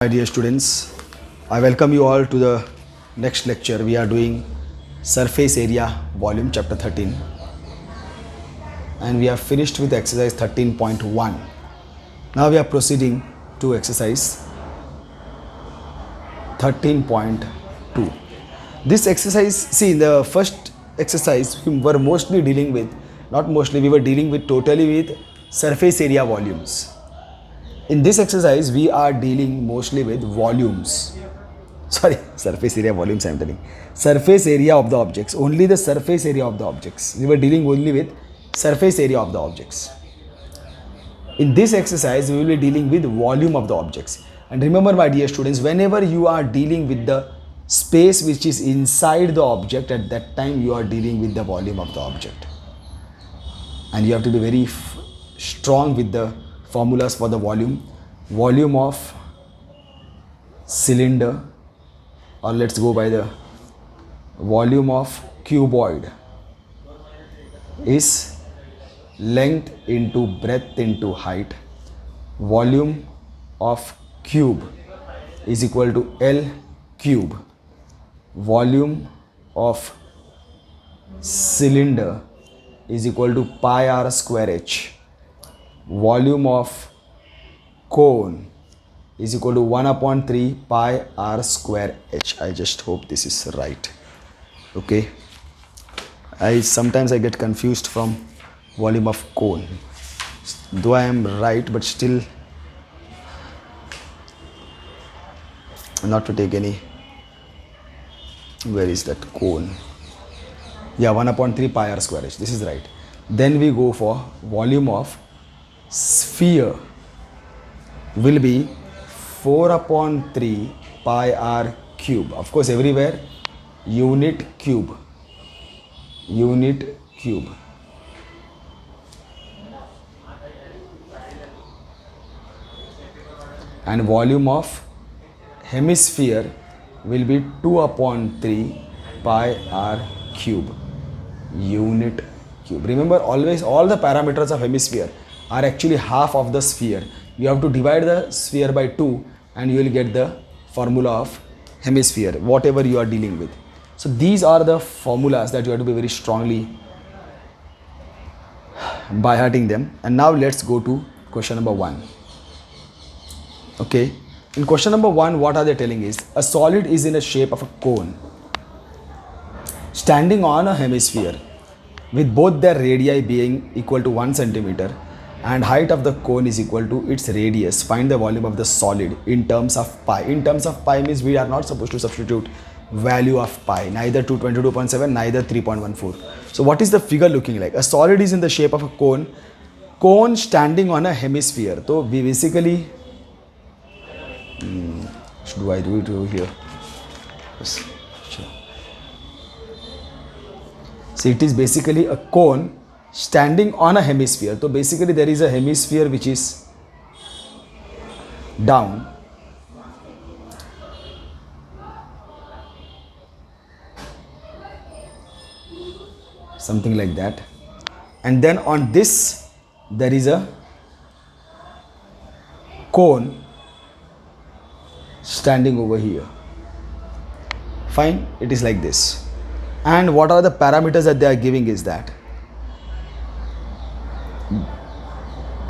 My dear students, I welcome you all to the next lecture. We are doing surface area volume chapter 13 and we have finished with exercise 13.1. Now we are proceeding to exercise 13.2. This exercise, see, in the first exercise we were mostly dealing with, not mostly, we were dealing with totally with surface area volumes. In this exercise, we are dealing mostly with volumes. Sorry, surface area volumes I am telling. Surface area of the objects. Only the surface area of the objects. We were dealing only with surface area of the objects. In this exercise, we will be dealing with volume of the objects. And remember, my dear students, whenever you are dealing with the space which is inside the object, at that time you are dealing with the volume of the object. And you have to be very strong with the formulas for the volume of cylinder, or let's go by the volume of cuboid is length into breadth into height. Volume of cube is equal to L cube. Volume of cylinder is equal to pi r square h. Volume of cone is equal to 1 upon 3 pi r square h. I just hope this is right. Okay. Sometimes I get confused from volume of cone. Though I am right, but still not to take any. Where is that cone? Yeah, 1 upon 3 pi r square h. This is right. Then we go for volume of sphere will be 4 upon 3 pi r cube. Of course, everywhere unit cube. And volume of hemisphere will be 2 upon 3 pi r cube. Unit cube. Remember, always all the parameters of hemisphere are actually half of the sphere. You have to divide the sphere by 2 and you will get the formula of hemisphere, whatever you are dealing with. So these are the formulas that you have to be very strongly by hearting them. And now let's go to question number 1. Okay. In question number 1, what are they telling is, a solid is in the shape of a cone standing on a hemisphere with both their radii being equal to 1 centimeter and height of the cone is equal to its radius. Find the volume of the solid in terms of pi. In terms of pi means we are not supposed to substitute value of pi, neither 222.7, neither 3.14. So what is the figure looking like? A solid is in the shape of a cone standing on a hemisphere. So we basically, do I do it over here? Yes. Sure. So it is basically a cone standing on a hemisphere. So basically there is a hemisphere which is down, something like that, and then on this there is a cone standing over here. Fine, it is like this. And what are the parameters that they are giving is that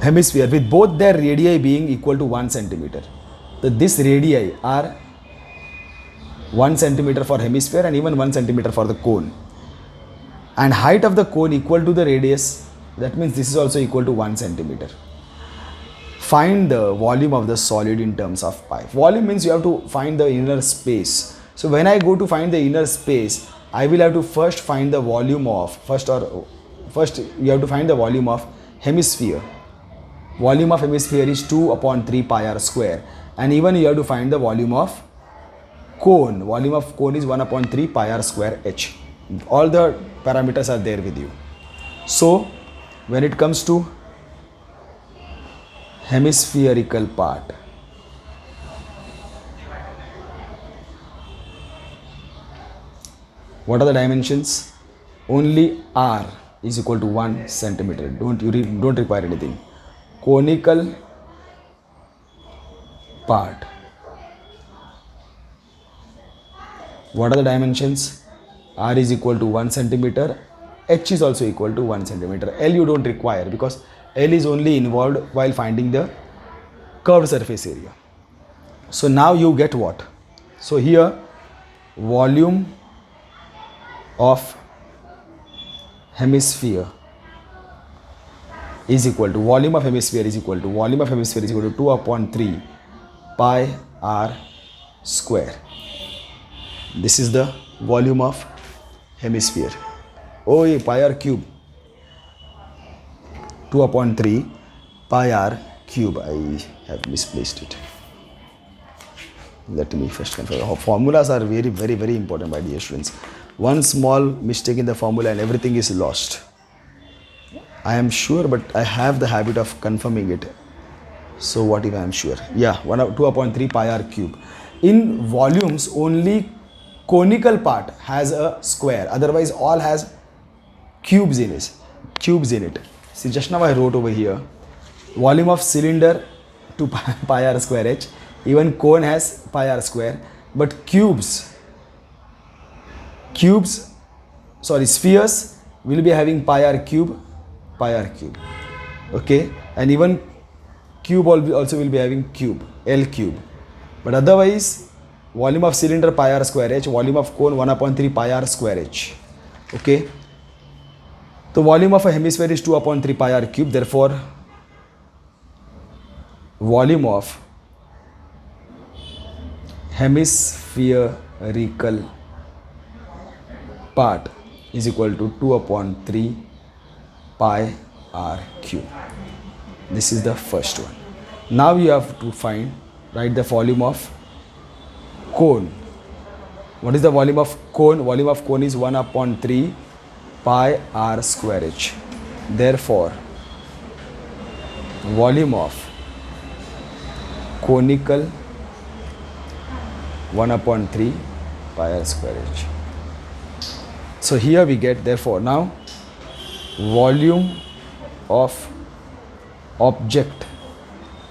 hemisphere with both their radii being equal to 1 centimeter. So this radii are 1 centimeter for hemisphere and even 1 centimeter for the cone. And height of the cone equal to the radius, that means this is also equal to 1 centimeter. Find the volume of the solid in terms of pi. Volume means you have to find the inner space. So when I go to find the inner space, I will have to first find the volume of, first you have to find the volume of hemisphere. Volume of hemisphere is 2 upon 3 pi r square, and even you have to find the volume of cone. Volume of cone is 1 upon 3 pi r square h. All the parameters are there with you. So when it comes to hemispherical part, what are the dimensions? Only r is equal to 1 centimeter. Don't require anything. Conical part What are the dimensions? R is equal to 1 centimeter, H is also equal to 1 centimeter. L you don't require because L is only involved while finding the curved surface area. So now you get what? So here volume of hemisphere is equal to volume of hemisphere is equal to 2 upon 3 pi r square. This is the volume of hemisphere. Oh, pi r cube. 2 upon 3 pi r cube. I have misplaced it. Let me first confirm. Formulas are very, very, very important, my dear students. One small mistake in the formula and everything is lost. I am sure, but I have the habit of confirming it. So what if I am sure? Yeah, 2 upon 3 pi r cube. In volumes, only conical part has a square. Otherwise, all has cubes in it. See, just now I wrote over here, volume of cylinder 2 pi r square h. Even cone has pi r square. But spheres will be having pi r cube. Okay, and even cube also will be having cube, L cube. But otherwise, volume of cylinder pi r square h, volume of cone 1 upon 3 pi r square h. Okay, the volume of a hemisphere is 2 upon 3 pi r cube. Therefore, volume of hemispherical part is equal to 2 upon 3 pi r cube. This is the first one. Now you have to write the volume of cone. What is the volume of cone? Volume of cone is 1 upon 3 pi r square h. Therefore, volume of conical 1 upon 3 pi r square h. So here we get, therefore, now volume of object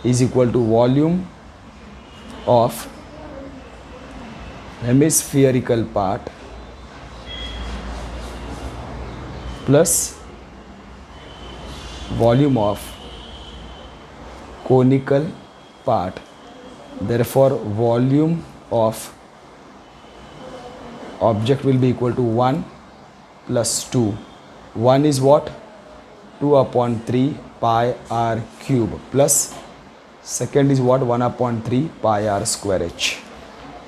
is equal to volume of hemispherical part plus volume of conical part. Therefore, volume of object will be equal to 1 plus 2. 1 is what? 2 upon 3 pi r cube plus second is what? 1 upon 3 pi r square h.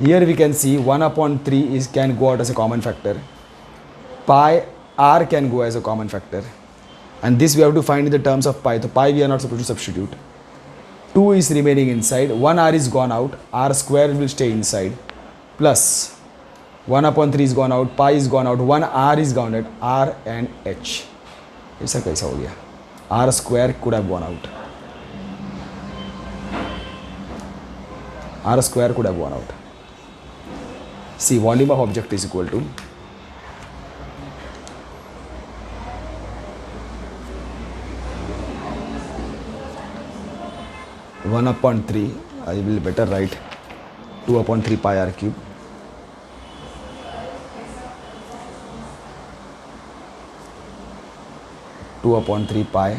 Here we can see 1 upon 3 can go out as a common factor. Pi r can go as a common factor. And this we have to find in the terms of pi. So pi we are not supposed to substitute. 2 is remaining inside. 1 r is gone out. R square will stay inside. Plus 1 upon 3 is gone out. Pi is gone out. 1 r is gone out. R and h. ऐसा कैसा हो गया? R square could have gone out. R square could have gone out. See, volume of object is equal to 1 upon 3. I will better write 2 upon 3 pi r cube. Two upon 3 pi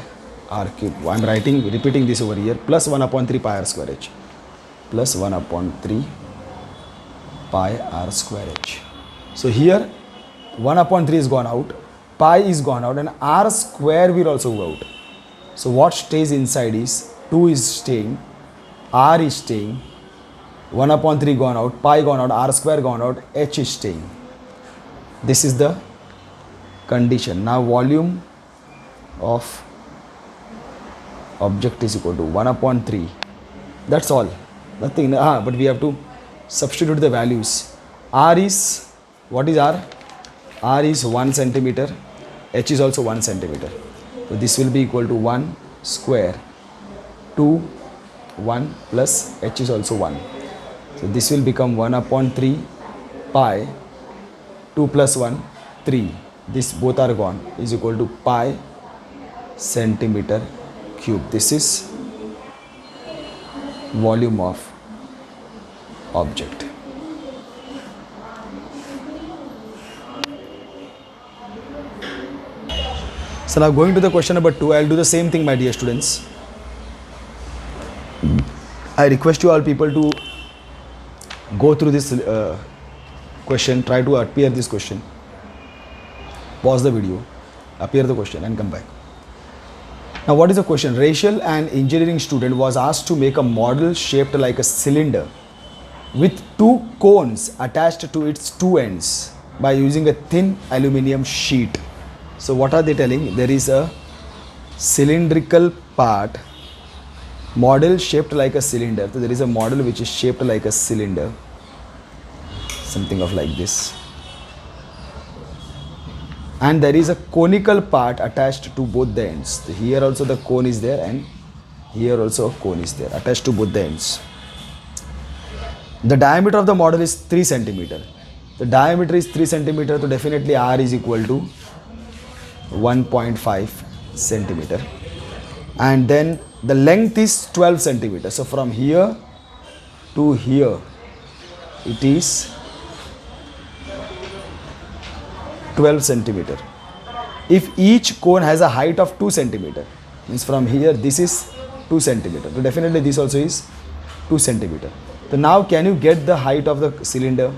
r cube. I am repeating this over here. Plus 1 upon 3 pi r square h. Plus 1 upon 3 pi r square h. So here 1 upon 3 is gone out. Pi is gone out and r square will also go out. So what stays inside is 2 is staying, r is staying, 1 upon 3 gone out, pi gone out, r square gone out, h is staying. This is the condition. Now volume of object is equal to 1 upon 3. That's all. Nothing. But we have to substitute the values. R is, what is R? R is 1 centimeter. H is also 1 centimeter. So this will be equal to 1 square 2 1 plus h is also 1. So this will become 1 upon 3 pi 2 plus 1 3. This both are gone is equal to pi centimeter cube. This is volume of object. So now going to the question number 2, I'll do the same thing, my dear students. I request you all people to go through this question, try to appear this question, pause the video, appear the question and come back. Now what is the question? Rachel, an engineering student, was asked to make a model shaped like a cylinder with two cones attached to its two ends by using a thin aluminium sheet. So what are they telling? There is a cylindrical part, model shaped like a cylinder. So there is a model which is shaped like a cylinder, something of like this, and there is a conical part attached to both the ends. Here also the cone is there and here also a cone is there attached to both the ends. The diameter of the model is 3 centimeter. The diameter is 3 centimeter, so definitely R is equal to 1.5 centimeter, and then the length is 12 centimeter. So from here to here it is 12 centimeter. If each cone has a height of 2 centimeter, means from here this is 2 centimeter, so definitely this also is 2 centimeter. So now can you get the height of the cylinder?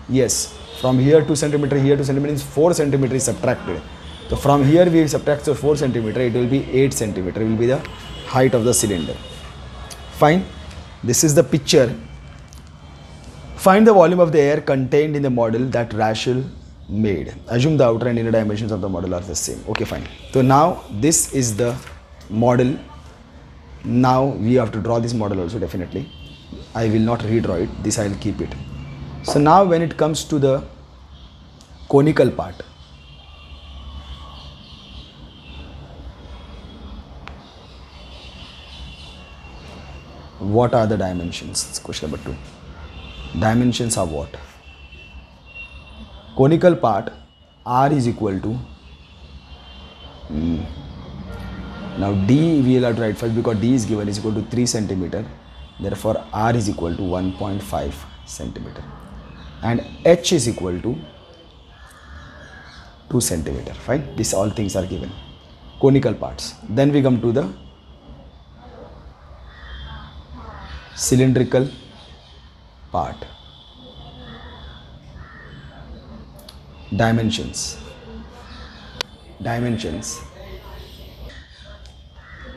Yes, from here 2 centimeter, here 2 centimeter, means 4 centimeter is subtracted. So from here we subtract 4 centimeter, it will be 8 centimeter will be the height of the cylinder. Fine. This is the picture. Find the volume of the air contained in the model that Rachel made. Assume the outer and inner dimensions of the model are the same. Okay, fine. So now this is the model. Now we have to draw this model also, definitely. I will not redraw it. This I will keep it. So now when it comes to the conical part, what are the dimensions? Question number 2. Dimensions are what? Conical part, R is equal to, now D we will have to write first because D is given is equal to 3 centimeter. Therefore R is equal to 1.5 centimeter and H is equal to 2 centimeter. Fine. These all things are given. Conical parts. Then we come to the cylindrical part. Dimensions.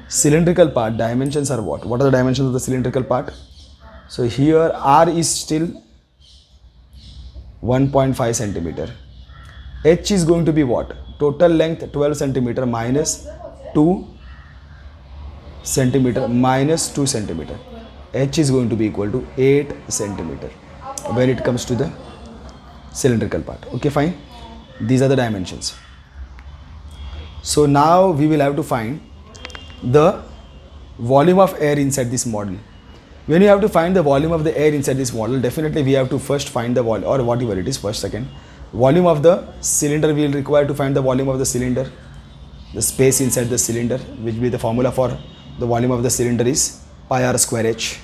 Cylindrical part, dimensions are what? What are the dimensions of the cylindrical part? So here R is still 1.5 centimeter. H is going to be what? Total length 12 centimeter minus 2 centimeter minus 2 centimeter. H is going to be equal to 8 centimeter when it comes to the cylindrical part. Okay, fine. These are the dimensions. So now we will have to find the volume of air inside this model. When you have to find the volume of the air inside this model, definitely we have to first find the volume, or whatever it is, first, second. Volume of the cylinder, we will require to find the volume of the cylinder, the space inside the cylinder, which will be the formula for the volume of the cylinder is pi r square h,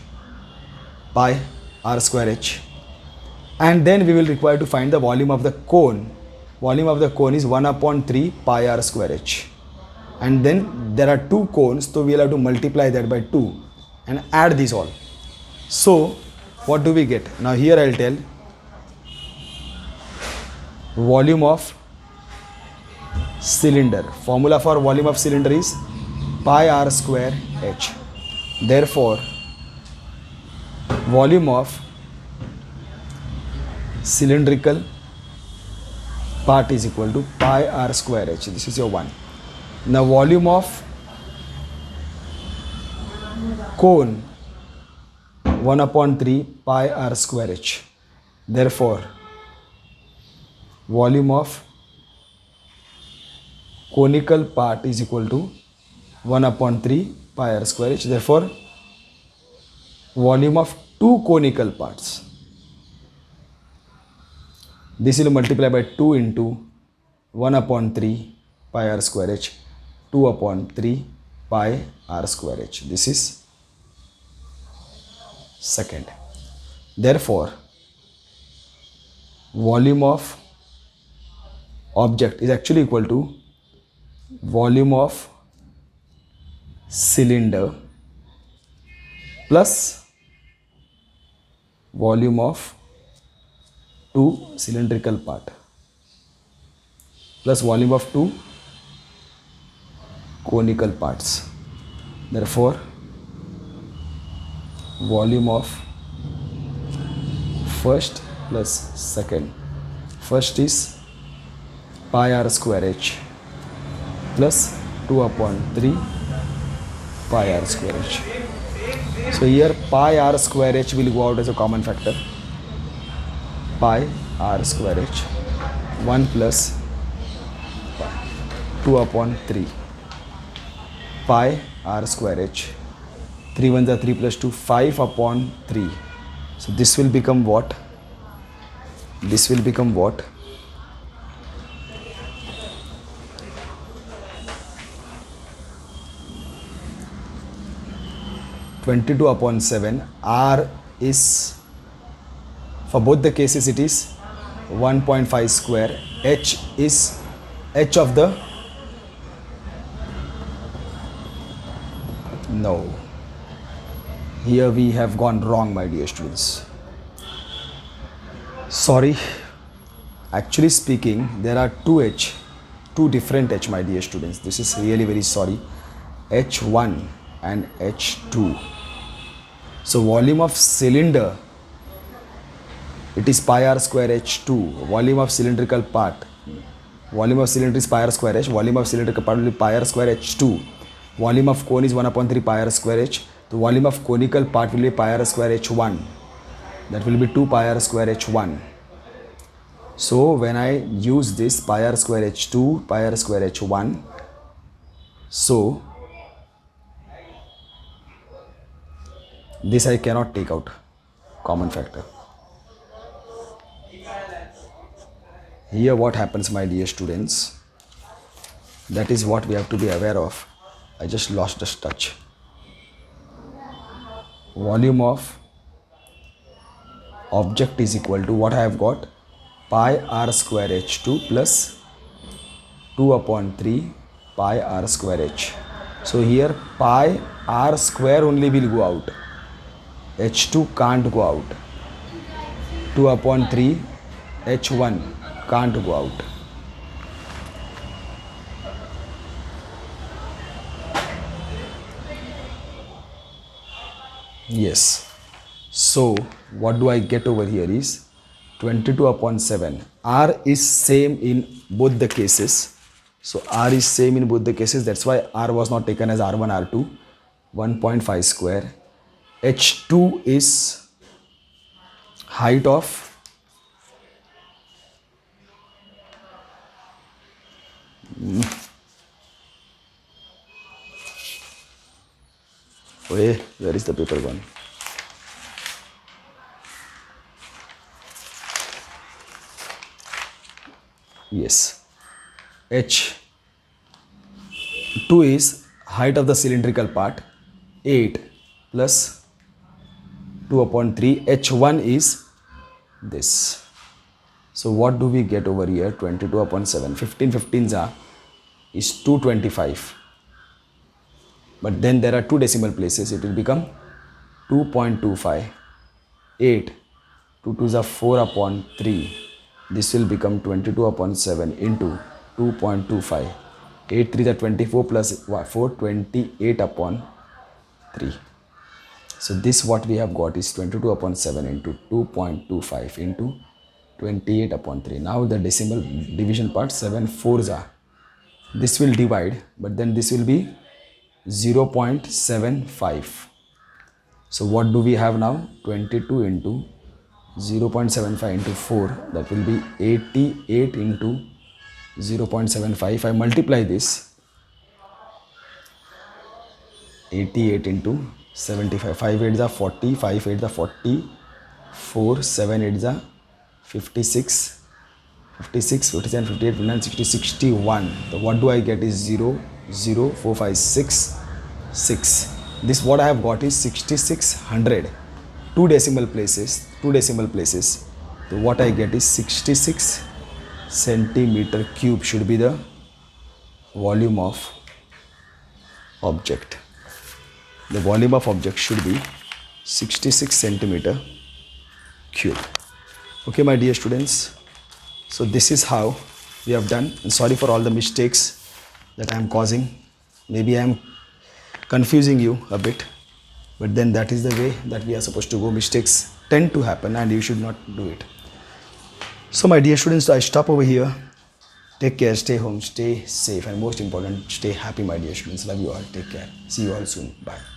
pi r square h. And then we will require to find the volume of the cone. Volume of the cone is 1 upon 3 pi r square h. And then there are two cones, so we will have to multiply that by 2 and add these all. So what do we get? Now here I will tell volume of cylinder. Formula for volume of cylinder is pi r square h. Therefore volume of cylindrical part is equal to pi r square h. This is your 1. Now volume of cone 1 upon 3 pi r square h. Therefore volume of conical part is equal to 1 upon 3 pi r square h. Therefore volume of two conical parts, this will multiply by 2 into 1 upon 3 pi r square h, 2 upon 3 pi r square h. This is second. Therefore volume of object is actually equal to volume of cylinder plus volume of two cylindrical part plus volume of two conical parts. Therefore, volume of first plus second. First is pi r square h plus 2 upon 3 pi r square h. So here pi r square h will go out as a common factor. Pi r square h 1 plus 2 upon 3 pi r square h. 3 ones are 3 plus 2, 5 upon 3. So this will become what? This will become what? (22 upon 7). R is, for both the cases it is 1.5 square. H is h of the, no, here we have gone wrong, my dear students. Sorry, actually speaking there are two different h, my dear students. This is really very sorry. H1 and H2. So volume of cylinder, it is pi r square h2. Volume of cylindrical part, volume of cylinder is pi r square h. Volume of cylindrical part will be pi r square h2. Volume of cone is 1 upon 3 pi r square h. The volume of conical part will be pi r square h1. That will be 2 pi r square h1. So when I use this pi r square h2, pi r square h1, so this I cannot take out common factor. Here what happens, my dear students, that is what we have to be aware of. I just lost this touch. Volume of object is equal to what I have got? Pi r square h2 plus 2 upon 3 pi r square h. So here pi r square only will go out. h2 can't go out. 2 upon 3 h1 can't go out. Yes. So what do I get over here is 22 upon 7. R is same in both the cases. So R is same in both the cases. That's why R was not taken as R1, R2. 1.5 square. H2 is height of where is the paper one? Yes. H2 is height of the cylindrical part, 8 plus 2 upon 3. H1 is this. So what do we get over here? 22 upon 7. 15 15s are is 225. But then there are two decimal places. It will become 2.25. 8. 2 2s are 4 upon 3. This will become 22 upon 7 into 2.25. 8 3 are 24 plus 4, 28 upon 3. So this what we have got is 22 upon 7 into 2.25 into 28 upon 3. Now the decimal division part, 7 4s are. This will divide, but then this will be 0.75. So what do we have now? 22 into 0.75 into 4, that will be 88 into 0.75. If I multiply this, 88 into 75, 5 8s are 40, 5 8s are 40, 4 7 8s are 56, 56 57 58 59 60 61. So what do I get is 0 0 4 5 6 6. This what I have got is 6600. Two decimal places. So what I get is 66 centimeter cube should be the volume of object. The volume of object should be 66 centimeter cube. Okay, my dear students. So this is how we have done. And sorry for all the mistakes that I am causing. Maybe I am confusing you a bit, but then that is the way that we are supposed to go. Mistakes tend to happen and you should not do it. So my dear students, I stop over here. Take care, stay home, stay safe, and most important, stay happy, my dear students. Love you all. Take care. See you all soon. Bye.